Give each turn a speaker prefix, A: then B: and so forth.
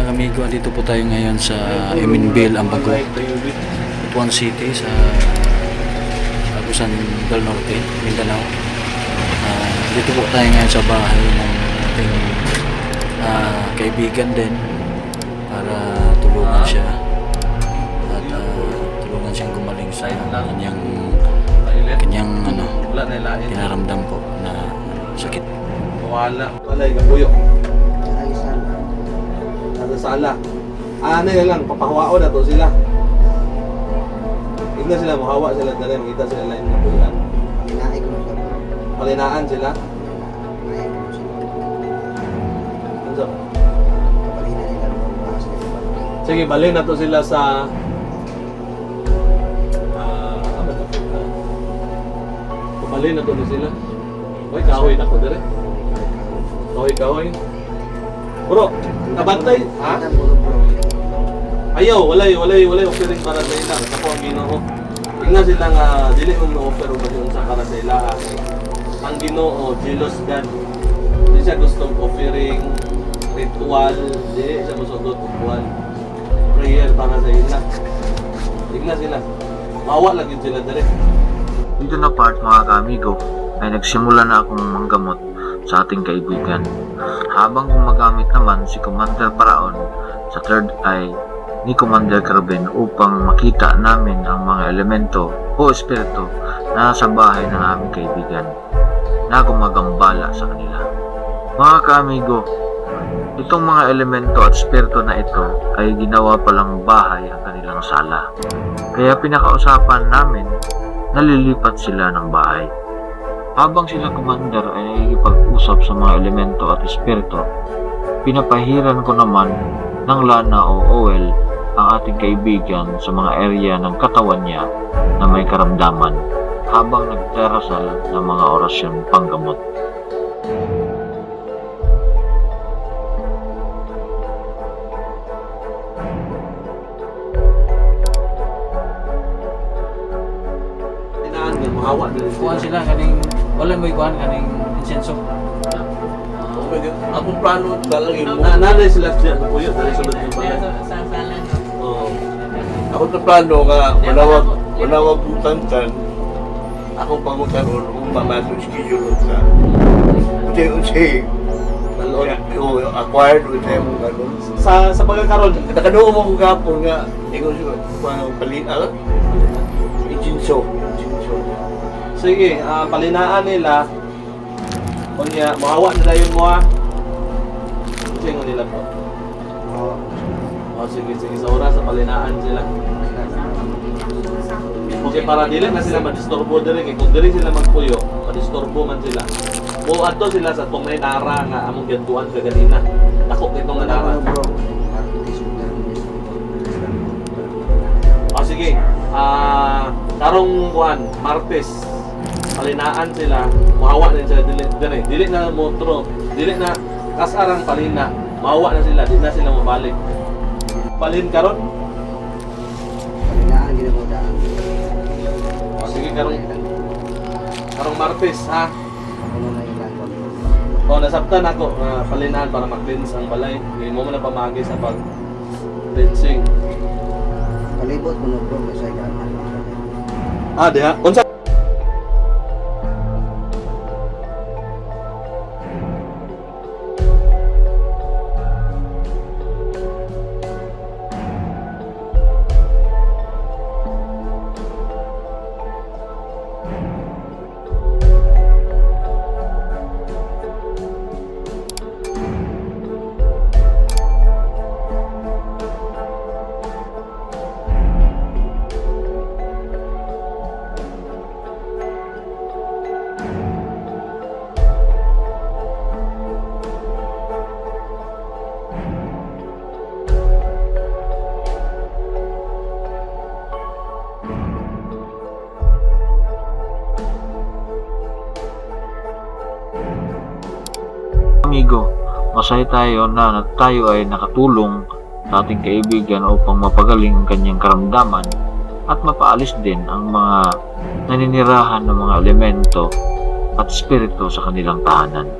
A: mga amigo, dito po tayo ngayon sa Eminville, Ambago, Butuan City sa Agusan del Norte, Mindanao. Dito po tayo ngayon sa bahay ng ating kaibigan din para tulungan siya at tulungan siyang gumaling sa kanyang dinaramdam po na sakit.
B: Wala yung buyo. Nasa sala. Ano yun lang, papahawa na to sila. Tignan sila, mahawa sila dali, makita sila lain na buyan. Palinaan sila. Ano? Sige, balik na to sila sa balik na to sila. Hoy, kahoy na ko dire. Kahoy. Bro, kabantay, ha? Ayaw, walay offering para sa ila. Ako ang Ginoo. Tingnan sila nga dili mo offer ba yun sa para sa ila. Ang Ginoo, jealous God. Hindi siya gustong offering, ritual, dili siya musudot ritual. Prayer para sa ila. Tingnan sila. Mawa lagi sila dire.
C: Dito na part mga ka-amigo ay nagsimula na akong manggamot sa ating kaibigan. Habang gumagamit naman si Commander Paraon sa third eye ni Commander Carben upang makita namin ang mga elemento o espiritu na nasa bahay ng aming kaibigan na gumagambala sa kanila. Mga ka-amigo, itong mga elemento at espiritu na ito ay ginawa palang bahay ang kanilang sala. Kaya pinakausapan namin na lilipat sila ng bahay. Habang sila Commander ay nakikipag-usap sa mga elemento at espiritu, pinapahiran ko naman ng lana o oil ang ating kaibigan sa mga area ng katawan niya na may karamdaman habang nagdarasal ng mga orasyon panggamot.
B: Mahawa din
A: Kuhan sila kaning wala mo ikuhan kaning insenso.
B: Akong plano talaga nanay sila siya na puyo dali sulod yung balay. Oo.
D: Ako na plano nga manawag putantan. Ako pangutan kung mamasok schedule sa unsi
B: Balon.
D: acquired with them ganun.
B: Sa pagkakaroon,
D: Nakadoo mo ko kapon nga ikaw siya paano palit Ijinso.
B: sige, palinaan nila. Kunya, mahawa nila yung mga sige nila po. Sige, sa oras, sa palinaan sila. Okay, para dili na sila madisturbo diri kay kung diri sila magpuyo, madisturbo man sila. O adto sila sa tong may nara nga among giatuan kaganina. Dako kitong nga nara. Sige. Karong kuan, Martes, palinaan sila, mahawa na sila dili na motro, dili na kasarang palina, mahawa na sila, di na sila mabalik. Palin karon?
E: Palinaan ginamudaan.
B: Sige karong Martes ha.
E: Ano na ilan ko.
B: Nasabtan ako palinaan para mag-cleanse ang balay. Hindi mo na pamagi sa pag-cleansing.
E: Palibot mo bro sa gana.
B: Diha. Unsa?
C: Amigo, masaya tayo na tayo ay nakatulong sa ating kaibigan upang mapagaling ang kanyang karamdaman at mapaalis din ang mga naninirahan ng mga elemento at espiritu sa kanilang tahanan.